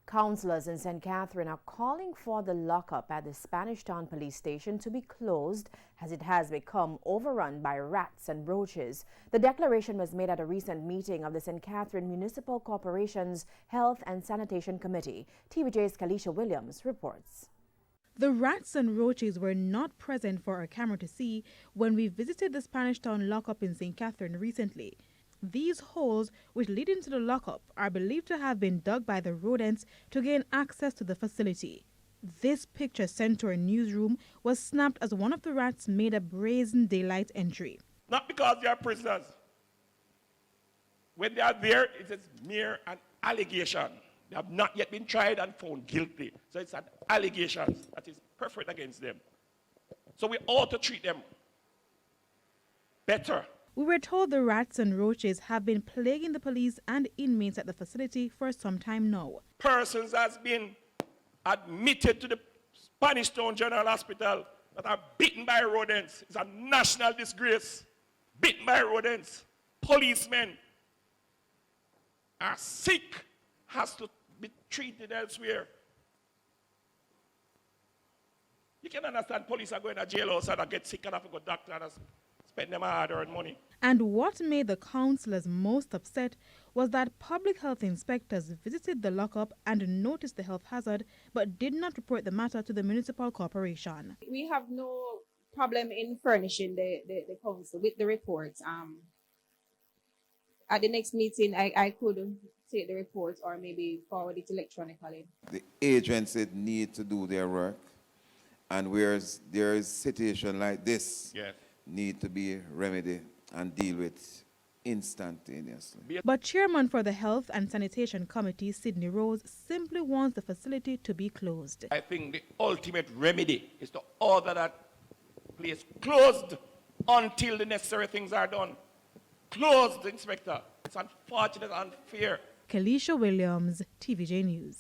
Councillors in St. Catherine are calling for the lockup at the Spanish Town police station to be closed as it has become overrun by rats and roaches. The declaration was made at a recent meeting of the St. Catherine Municipal Corporation's Health and Sanitation Committee. TVJ's Kalisha Williams reports. The rats and roaches were not present for our camera to see when we visited the Spanish Town lockup in St. Catherine recently. These holes, which lead into the lockup, are believed to have been dug by the rodents to gain access to the facility. This picture sent to our newsroom was snapped as one of the rats made a brazen daylight entry. Not because they are prisoners. When they are there, it is mere an allegation. They have not yet been tried and found guilty. So it's an allegation that is perfect against them. So we ought to treat them better. We were told the rats and roaches have been plaguing the police and inmates at the facility for some time now. Persons has been admitted to the Spanish Town General Hospital that are bitten by rodents. It's a national disgrace. Bitten by rodents. Policemen are sick, has to be treated elsewhere. You can understand police are going to jailhouse and get sick and have to go to doctor and spend them hard-earned money. And what made the councillors most upset was that public health inspectors visited the lockup and noticed the health hazard but did not report the matter to the municipal corporation. We have no problem in furnishing the council with the reports. At the next meeting, I could take the reports or maybe forward it electronically. The agencies need to do their work, and where there is situation like this, yes, need to be remedied and deal with instantaneously. But Chairman for the Health and Sanitation Committee, Sidney Rose, simply wants the facility to be closed. I think the ultimate remedy is to order that place closed until the necessary things are done. Closed, Inspector. It's unfortunate and unfair. Kalisha Williams, TVJ News.